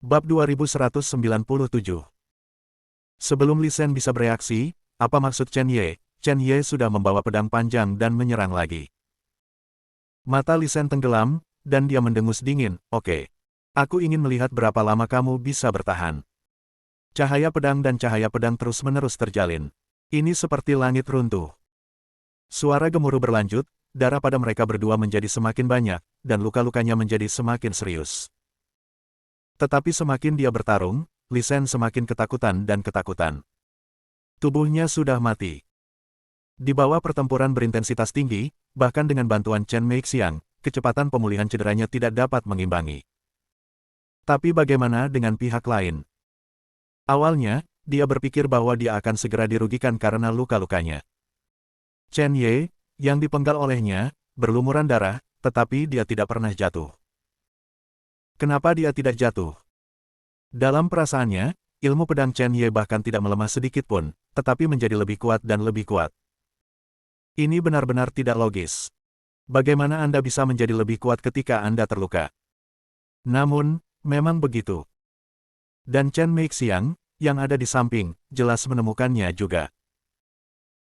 Bab 2197. Sebelum Li Shen bisa bereaksi, apa maksud Chen Ye sudah membawa pedang panjang dan menyerang lagi. Mata Li Shen tenggelam, dan dia mendengus dingin. Oke. Aku ingin melihat berapa lama kamu bisa bertahan. Cahaya pedang terus-menerus terjalin. Ini seperti langit runtuh. Suara gemuruh berlanjut, darah pada mereka berdua menjadi semakin banyak, dan luka-lukanya menjadi semakin serius. Tetapi semakin dia bertarung, Li Shen semakin ketakutan dan ketakutan. Tubuhnya sudah mati. Di bawah pertempuran berintensitas tinggi, bahkan dengan bantuan Chen Meixiang, kecepatan pemulihan cederanya tidak dapat mengimbangi. Tapi bagaimana dengan pihak lain? Awalnya, dia berpikir bahwa dia akan segera dirugikan karena luka-lukanya. Chen Ye, yang dipenggal olehnya, berlumuran darah, tetapi dia tidak pernah jatuh. Kenapa dia tidak jatuh? Dalam perasaannya, ilmu pedang Chen Ye bahkan tidak melemah sedikit pun, tetapi menjadi lebih kuat dan lebih kuat. Ini benar-benar tidak logis. Bagaimana Anda bisa menjadi lebih kuat ketika Anda terluka? Namun, memang begitu. Dan Chen Meixiang, yang ada di samping, jelas menemukannya juga.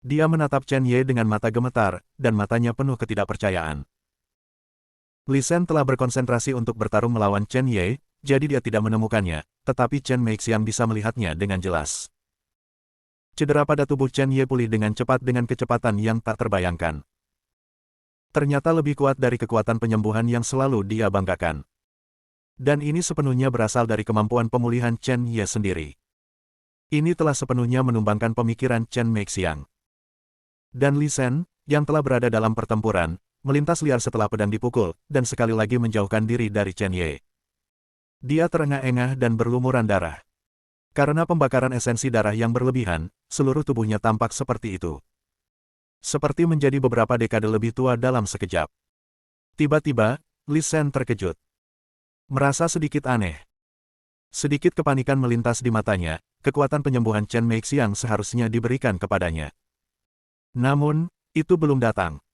Dia menatap Chen Ye dengan mata gemetar, dan matanya penuh ketidakpercayaan. Li Shen telah berkonsentrasi untuk bertarung melawan Chen Ye, jadi dia tidak menemukannya, tetapi Chen Meixiang bisa melihatnya dengan jelas. Cedera pada tubuh Chen Ye pulih dengan cepat dengan kecepatan yang tak terbayangkan. Ternyata lebih kuat dari kekuatan penyembuhan yang selalu dia banggakan. Dan ini sepenuhnya berasal dari kemampuan pemulihan Chen Ye sendiri. Ini telah sepenuhnya menumbangkan pemikiran Chen Meixiang. Dan Li Shen, yang telah berada dalam pertempuran, melintas liar setelah pedang dipukul, dan sekali lagi menjauhkan diri dari Chen Ye. Dia terengah-engah dan berlumuran darah. Karena pembakaran esensi darah yang berlebihan, seluruh tubuhnya tampak seperti itu. Seperti menjadi beberapa dekade lebih tua dalam sekejap. Tiba-tiba, Li Shen terkejut. Merasa sedikit aneh. Sedikit kepanikan melintas di matanya, kekuatan penyembuhan Chen Meixiang seharusnya diberikan kepadanya. Namun, itu belum datang.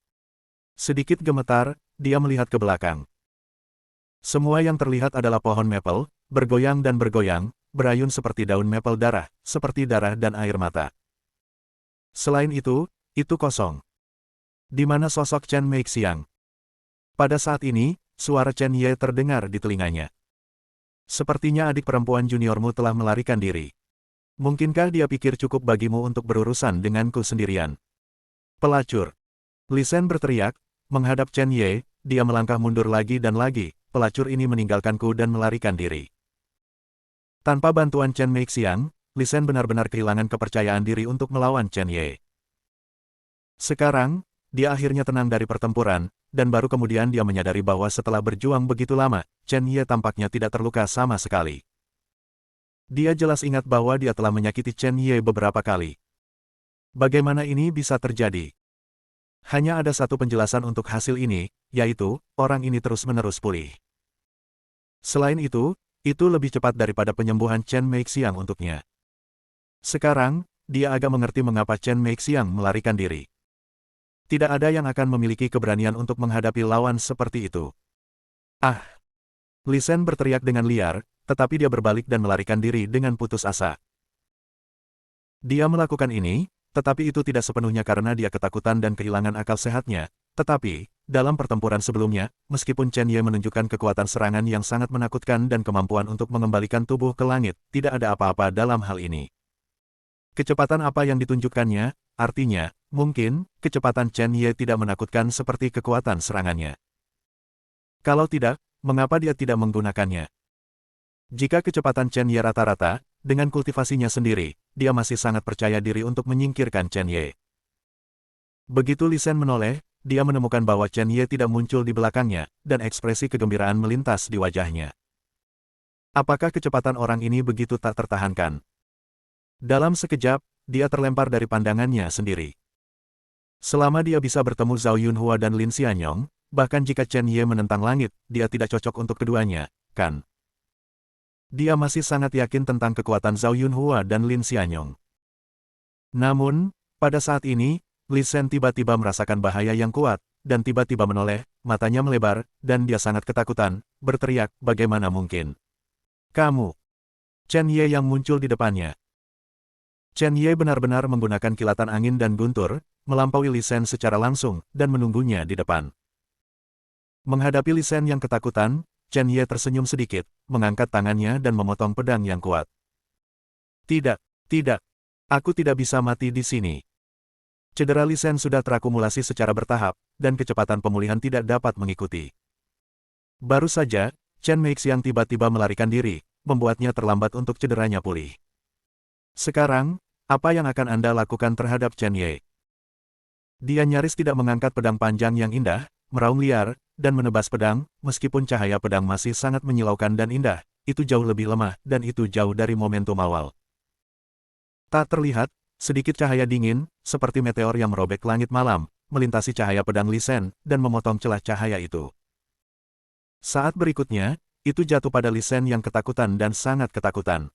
Sedikit gemetar, dia melihat ke belakang. Semua yang terlihat adalah pohon maple, bergoyang dan bergoyang, berayun seperti daun maple darah, seperti darah dan air mata. Selain itu kosong. Di mana sosok Chen Meixiang? Pada saat ini, suara Chen Ye terdengar di telinganya. Sepertinya adik perempuan juniormu telah melarikan diri. Mungkinkah dia pikir cukup bagimu untuk berurusan denganku sendirian? Pelacur! Li Shen berteriak, menghadap Chen Ye, dia melangkah mundur lagi dan lagi, pelacur ini meninggalkanku dan melarikan diri. Tanpa bantuan Chen Meixiang, Li Shen benar-benar kehilangan kepercayaan diri untuk melawan Chen Ye. Sekarang, dia akhirnya tenang dari pertempuran, dan baru kemudian dia menyadari bahwa setelah berjuang begitu lama, Chen Ye tampaknya tidak terluka sama sekali. Dia jelas ingat bahwa dia telah menyakiti Chen Ye beberapa kali. Bagaimana ini bisa terjadi? Hanya ada satu penjelasan untuk hasil ini, yaitu, orang ini terus-menerus pulih. Selain itu lebih cepat daripada penyembuhan Chen Meixiang untuknya. Sekarang, dia agak mengerti mengapa Chen Meixiang melarikan diri. Tidak ada yang akan memiliki keberanian untuk menghadapi lawan seperti itu. Ah! Li Shen berteriak dengan liar, tetapi dia berbalik dan melarikan diri dengan putus asa. Dia melakukan ini, tetapi itu tidak sepenuhnya karena dia ketakutan dan kehilangan akal sehatnya. Tetapi, dalam pertempuran sebelumnya, meskipun Chen Ye menunjukkan kekuatan serangan yang sangat menakutkan dan kemampuan untuk mengembalikan tubuh ke langit, tidak ada apa-apa dalam hal ini. Kecepatan apa yang ditunjukkannya, artinya, mungkin, kecepatan Chen Ye tidak menakutkan seperti kekuatan serangannya. Kalau tidak, mengapa dia tidak menggunakannya? Jika kecepatan Chen Ye rata-rata, dengan kultivasinya sendiri, dia masih sangat percaya diri untuk menyingkirkan Chen Ye. Begitu Li Shen menoleh, dia menemukan bahwa Chen Ye tidak muncul di belakangnya, dan ekspresi kegembiraan melintas di wajahnya. Apakah kecepatan orang ini begitu tak tertahankan? Dalam sekejap, dia terlempar dari pandangannya sendiri. Selama dia bisa bertemu Zhao Yunhua dan Lin Xianyong, bahkan jika Chen Ye menentang langit, dia tidak cocok untuk keduanya, kan? Dia masih sangat yakin tentang kekuatan Zhao Yunhua dan Lin Xianyong. Namun, pada saat ini, Li Shen tiba-tiba merasakan bahaya yang kuat, dan tiba-tiba menoleh, matanya melebar, dan dia sangat ketakutan, berteriak, bagaimana mungkin? Kamu. Chen Ye yang muncul di depannya. Chen Ye benar-benar menggunakan kilatan angin dan guntur, melampaui Li Shen secara langsung, dan menunggunya di depan. Menghadapi Li Shen yang ketakutan, Chen Ye tersenyum sedikit, mengangkat tangannya dan memotong pedang yang kuat. Tidak, tidak. Aku tidak bisa mati di sini. Cedera Li Shen sudah terakumulasi secara bertahap, dan kecepatan pemulihan tidak dapat mengikuti. Baru saja, Chen Meixiang tiba-tiba melarikan diri, membuatnya terlambat untuk cederanya pulih. Sekarang, apa yang akan Anda lakukan terhadap Chen Ye? Dia nyaris tidak mengangkat pedang panjang yang indah, meraung liar, dan menebas pedang, meskipun cahaya pedang masih sangat menyilaukan dan indah, itu jauh lebih lemah, dan itu jauh dari momentum awal. Tak terlihat, sedikit cahaya dingin, seperti meteor yang merobek langit malam, melintasi cahaya pedang Li Shen, dan memotong celah cahaya itu. Saat berikutnya, itu jatuh pada Li Shen yang ketakutan dan sangat ketakutan.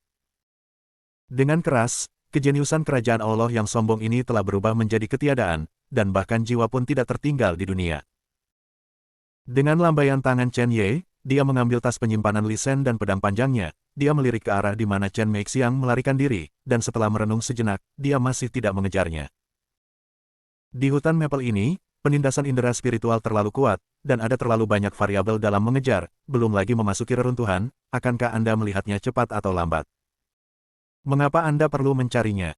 Dengan keras, kejeniusan kerajaan Allah yang sombong ini telah berubah menjadi ketiadaan, dan bahkan jiwa pun tidak tertinggal di dunia. Dengan lambaian tangan Chen Ye, dia mengambil tas penyimpanan Li Shen dan pedang panjangnya, dia melirik ke arah di mana Chen Meixiang melarikan diri, dan setelah merenung sejenak, dia masih tidak mengejarnya. Di hutan Maple ini, penindasan indera spiritual terlalu kuat, dan ada terlalu banyak variabel dalam mengejar, belum lagi memasuki reruntuhan, akankah Anda melihatnya cepat atau lambat? Mengapa Anda perlu mencarinya?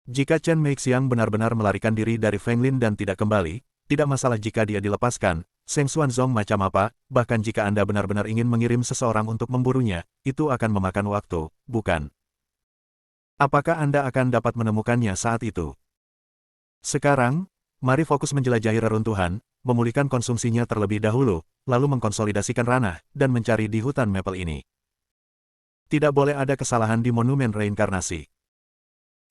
Jika Chen Meixiang benar-benar melarikan diri dari Feng Lin dan tidak kembali, tidak masalah jika dia dilepaskan, Zheng Xuanzong macam apa, bahkan jika Anda benar-benar ingin mengirim seseorang untuk memburunya, itu akan memakan waktu, bukan? Apakah Anda akan dapat menemukannya saat itu? Sekarang, mari fokus menjelajahi reruntuhan, memulihkan konsumsinya terlebih dahulu, lalu mengkonsolidasikan ranah, dan mencari di hutan Maple ini. Tidak boleh ada kesalahan di monumen reinkarnasi.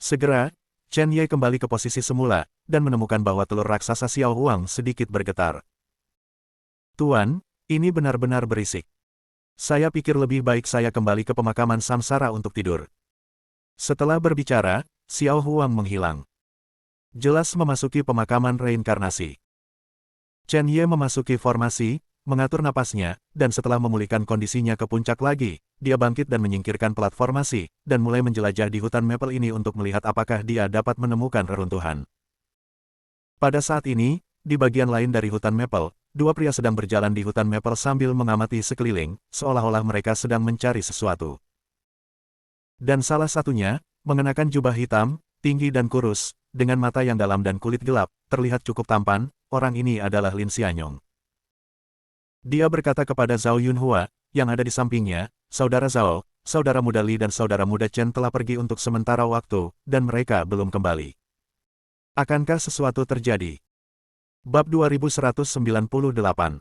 Segera, Chen Ye kembali ke posisi semula, dan menemukan bahwa telur raksasa Xiao Huang sedikit bergetar. Tuan, ini benar-benar berisik. Saya pikir lebih baik saya kembali ke pemakaman samsara untuk tidur. Setelah berbicara, Xiao Huang menghilang. Jelas memasuki pemakaman reinkarnasi. Chen Ye memasuki formasi, mengatur napasnya, dan setelah memulihkan kondisinya ke puncak lagi, dia bangkit dan menyingkirkan plat formasi, dan mulai menjelajah di hutan Maple ini untuk melihat apakah dia dapat menemukan reruntuhan. Pada saat ini, di bagian lain dari hutan Maple, dua pria sedang berjalan di hutan Maple sambil mengamati sekeliling, seolah-olah mereka sedang mencari sesuatu. Dan salah satunya, mengenakan jubah hitam, tinggi dan kurus, dengan mata yang dalam dan kulit gelap, terlihat cukup tampan, orang ini adalah Lin Xianyong. Dia berkata kepada Zhao Yunhua, yang ada di sampingnya, Saudara Zhao, saudara muda Li dan saudara muda Chen telah pergi untuk sementara waktu, dan mereka belum kembali. Akankah sesuatu terjadi? Bab 2198.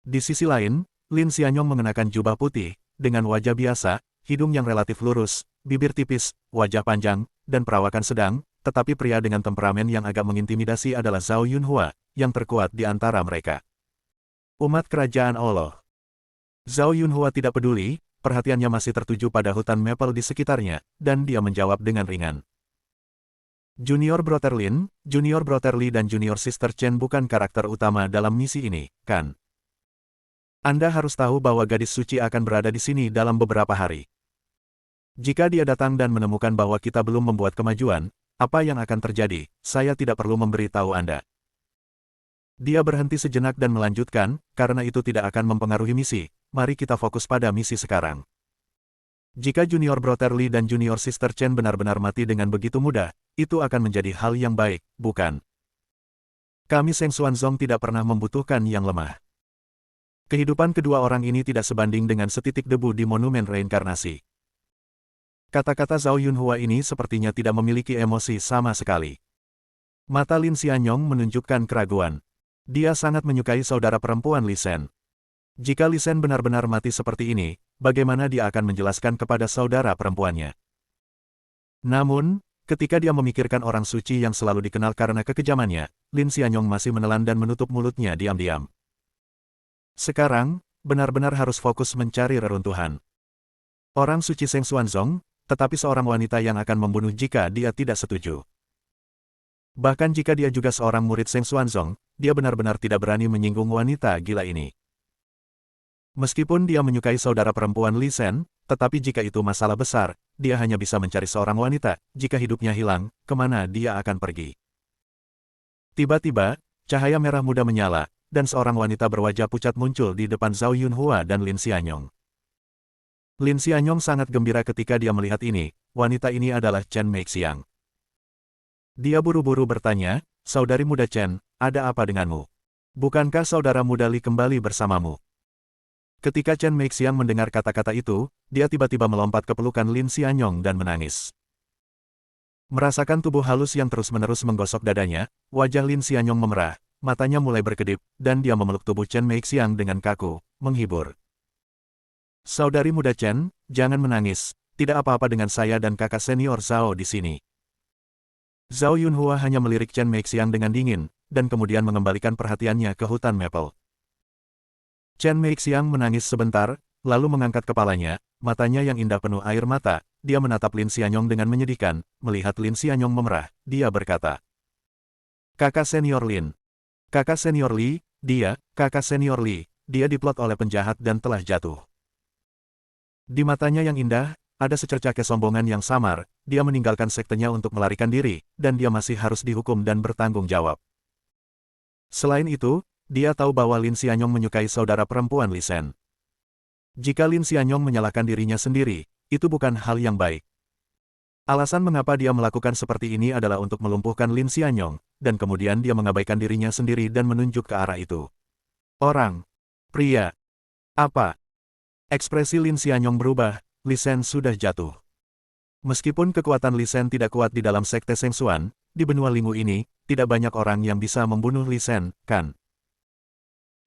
Di sisi lain, Lin Xianyong mengenakan jubah putih, dengan wajah biasa, hidung yang relatif lurus, bibir tipis, wajah panjang, dan perawakan sedang, tetapi pria dengan temperamen yang agak mengintimidasi adalah Zhao Yunhua, yang terkuat di antara mereka. Umat kerajaan Allah. Zhao Yunhua tidak peduli, perhatiannya masih tertuju pada hutan Maple di sekitarnya, dan dia menjawab dengan ringan. Junior Brother Lin, Junior Brother Li dan Junior Sister Chen bukan karakter utama dalam misi ini, kan? Anda harus tahu bahwa gadis suci akan berada di sini dalam beberapa hari. Jika dia datang dan menemukan bahwa kita belum membuat kemajuan, apa yang akan terjadi, saya tidak perlu memberitahu Anda. Dia berhenti sejenak dan melanjutkan, karena itu tidak akan mempengaruhi misi, mari kita fokus pada misi sekarang. Jika Junior Brother Li dan Junior Sister Chen benar-benar mati dengan begitu mudah, itu akan menjadi hal yang baik, bukan? Kami Zheng Xuanzong tidak pernah membutuhkan yang lemah. Kehidupan kedua orang ini tidak sebanding dengan setitik debu di monumen reinkarnasi. Kata-kata Zhao Yunhua ini sepertinya tidak memiliki emosi sama sekali. Mata Lin Xianyong menunjukkan keraguan. Dia sangat menyukai saudara perempuan Li Shen. Jika Li Shen benar-benar mati seperti ini, bagaimana dia akan menjelaskan kepada saudara perempuannya? Namun, ketika dia memikirkan orang suci yang selalu dikenal karena kekejamannya, Lin Xianyong masih menelan dan menutup mulutnya diam-diam. Sekarang, benar-benar harus fokus mencari reruntuhan. Orang suci Zheng Xuanzong, tetapi seorang wanita yang akan membunuh jika dia tidak setuju. Bahkan jika dia juga seorang murid Zheng Xuanzong, dia benar-benar tidak berani menyinggung wanita gila ini. Meskipun dia menyukai saudara perempuan Li Sen, tetapi jika itu masalah besar, dia hanya bisa mencari seorang wanita. Jika hidupnya hilang, kemana dia akan pergi? Tiba-tiba, cahaya merah muda menyala, dan seorang wanita berwajah pucat muncul di depan Zhao Yunhua dan Lin Xianyong. Lin Xianyong sangat gembira ketika dia melihat ini. Wanita ini adalah Chen Meixiang. Dia buru-buru bertanya, "Saudari muda Chen, ada apa denganmu? Bukankah saudara muda Li kembali bersamamu?" Ketika Chen Meixiang mendengar kata-kata itu, dia tiba-tiba melompat ke pelukan Lin Xianyong dan menangis. Merasakan tubuh halus yang terus-menerus menggosok dadanya, wajah Lin Xianyong memerah, matanya mulai berkedip, dan dia memeluk tubuh Chen Meixiang dengan kaku, menghibur. "Saudari muda Chen, jangan menangis, tidak apa-apa dengan saya dan kakak senior Zhao di sini." Zhao Yunhua hanya melirik Chen Meixiang dengan dingin, dan kemudian mengembalikan perhatiannya ke hutan maple. Chen Meixiang menangis sebentar, lalu mengangkat kepalanya, matanya yang indah penuh air mata. Dia menatap Lin Xianyong dengan menyedihkan. Melihat Lin Xianyong memerah, dia berkata, "Kakak senior Lin. Kakak senior Li, kakak senior Li, dia diplot oleh penjahat dan telah jatuh." Di matanya yang indah, ada secercah kesombongan yang samar. Dia meninggalkan sektenya untuk melarikan diri, dan dia masih harus dihukum dan bertanggung jawab. Selain itu, dia tahu bahwa Lin Xianyong menyukai saudara perempuan Li Sen. Jika Lin Xianyong menyalahkan dirinya sendiri, itu bukan hal yang baik. Alasan mengapa dia melakukan seperti ini adalah untuk melumpuhkan Lin Xianyong, dan kemudian dia mengabaikan dirinya sendiri dan menunjuk ke arah itu. "Orang. Pria. Apa?" Ekspresi Lin Xianyong berubah. Li Sen sudah jatuh. Meskipun kekuatan Li Sen tidak kuat di dalam sekte Shengxuan, di benua Linggu ini, tidak banyak orang yang bisa membunuh Li Sen, kan?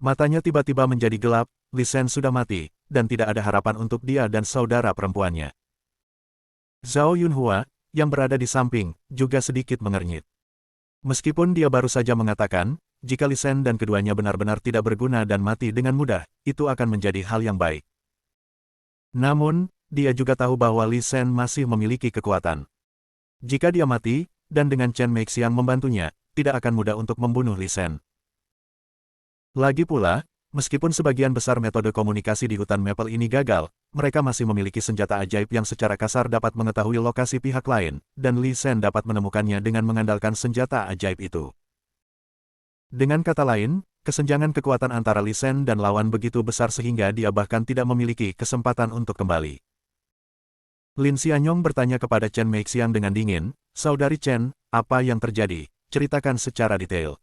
Matanya tiba-tiba menjadi gelap. Li Sen sudah mati, dan tidak ada harapan untuk dia dan saudara perempuannya. Zhao Yunhua, yang berada di samping, juga sedikit mengernyit. Meskipun dia baru saja mengatakan, jika Li Sen dan keduanya benar-benar tidak berguna dan mati dengan mudah, itu akan menjadi hal yang baik. Namun, dia juga tahu bahwa Li Sen masih memiliki kekuatan. Jika dia mati, dan dengan Chen Meixiang membantunya, tidak akan mudah untuk membunuh Li Sen. Lagi pula, meskipun sebagian besar metode komunikasi di hutan maple ini gagal, mereka masih memiliki senjata ajaib yang secara kasar dapat mengetahui lokasi pihak lain, dan Li Sen dapat menemukannya dengan mengandalkan senjata ajaib itu. Dengan kata lain, kesenjangan kekuatan antara Li Sen dan lawan begitu besar sehingga dia bahkan tidak memiliki kesempatan untuk kembali. Lin Xianyong bertanya kepada Chen Meixiang dengan dingin, "Saudari Chen, apa yang terjadi? Ceritakan secara detail."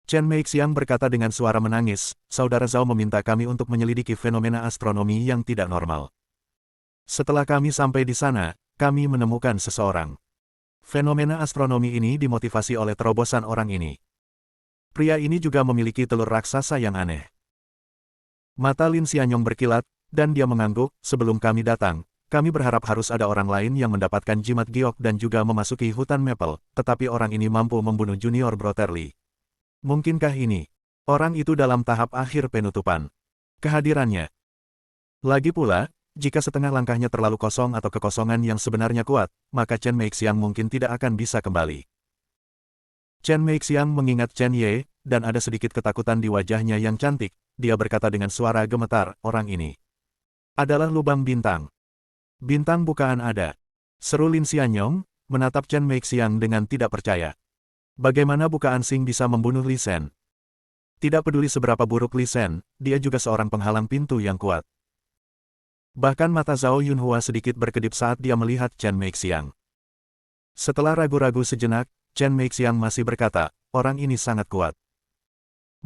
Chen Meixiang berkata dengan suara menangis, "Saudara Zhao meminta kami untuk menyelidiki fenomena astronomi yang tidak normal. Setelah kami sampai di sana, kami menemukan seseorang. Fenomena astronomi ini dimotivasi oleh terobosan orang ini. Pria ini juga memiliki telur raksasa yang aneh." Mata Lin Xianyong berkilat, dan dia mengangguk, "Sebelum kami datang, kami berharap harus ada orang lain yang mendapatkan jimat giok dan juga memasuki hutan maple, tetapi orang ini mampu membunuh junior Brotherly. Mungkinkah ini orang itu dalam tahap akhir penutupan kehadirannya? Lagi pula, jika setengah langkahnya terlalu kosong atau kekosongan yang sebenarnya kuat, maka Chen Meixiang mungkin tidak akan bisa kembali." Chen Meixiang mengingat Chen Ye, dan ada sedikit ketakutan di wajahnya yang cantik. Dia berkata dengan suara gemetar, "Orang ini adalah lubang bintang. Bintang bukaan ada." Seru Lin Xianyong, menatap Chen Meixiang dengan tidak percaya. Bagaimana bukaan Xing bisa membunuh Li Sen? Tidak peduli seberapa buruk Li Sen, dia juga seorang penghalang pintu yang kuat. Bahkan mata Zhao Yunhua sedikit berkedip saat dia melihat Chen Meixiang. Setelah ragu-ragu sejenak, Chen Meixiang masih berkata, "Orang ini sangat kuat.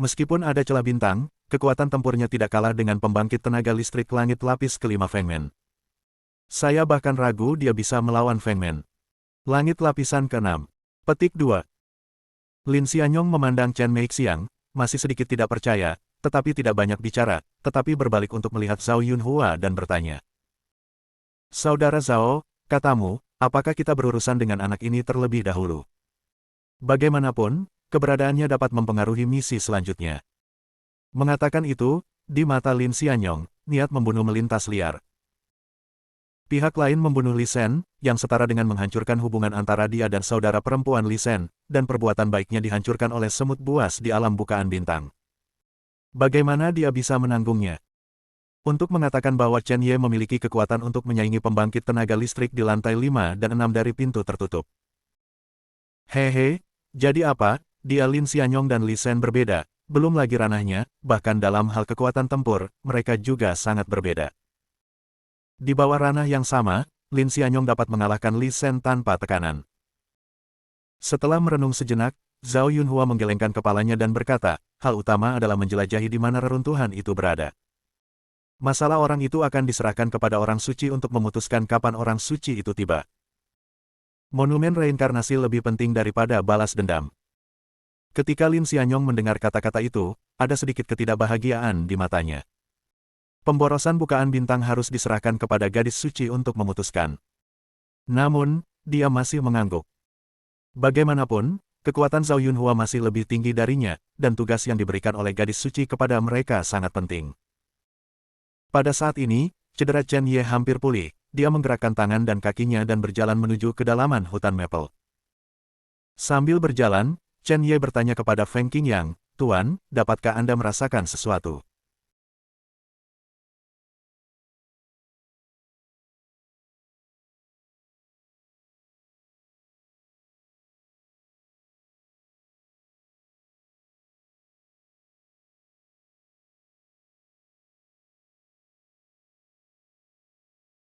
Meskipun ada celah bintang, kekuatan tempurnya tidak kalah dengan pembangkit tenaga listrik langit lapis kelima Fengmen. Saya bahkan ragu dia bisa melawan Fengmen. Langit lapisan ke-6. Petik 2. Lin Xianyong memandang Chen Meixiang, masih sedikit tidak percaya, tetapi tidak banyak bicara, tetapi berbalik untuk melihat Zhao Yunhua dan bertanya. "Saudara Zhao, katamu, apakah kita berurusan dengan anak ini terlebih dahulu? Bagaimanapun, keberadaannya dapat mempengaruhi misi selanjutnya." Mengatakan itu, di mata Lin Xianyong, niat membunuh melintas liar. Pihak lain membunuh Li Sen, yang setara dengan menghancurkan hubungan antara dia dan saudara perempuan Li Sen, dan perbuatan baiknya dihancurkan oleh semut buas di alam bukaan bintang. Bagaimana dia bisa menanggungnya? Untuk mengatakan bahwa Chen Ye memiliki kekuatan untuk menyaingi pembangkit tenaga listrik di lantai 5 dan 6 dari pintu tertutup. Hehe, jadi apa? Dia Lin Xianyong dan Li Shen berbeda, belum lagi ranahnya, bahkan dalam hal kekuatan tempur, mereka juga sangat berbeda. Di bawah ranah yang sama, Lin Xianyong dapat mengalahkan Li Shen tanpa tekanan. Setelah merenung sejenak, Zhao Yunhua menggelengkan kepalanya dan berkata, hal utama adalah menjelajahi di mana reruntuhan itu berada. Masalah orang itu akan diserahkan kepada orang suci untuk memutuskan kapan orang suci itu tiba. Monumen reinkarnasi lebih penting daripada balas dendam. Ketika Lin Xianyong mendengar kata-kata itu, ada sedikit ketidakbahagiaan di matanya. Pemborosan bukaan bintang harus diserahkan kepada gadis suci untuk memutuskan. Namun, dia masih mengangguk. Bagaimanapun, kekuatan Zhao Yunhua masih lebih tinggi darinya, dan tugas yang diberikan oleh gadis suci kepada mereka sangat penting. Pada saat ini, cedera Chen Ye hampir pulih, dia menggerakkan tangan dan kakinya dan berjalan menuju kedalaman hutan maple. Sambil berjalan, Chen Ye bertanya kepada Feng Qingyang, Tuan, dapatkah Anda merasakan sesuatu?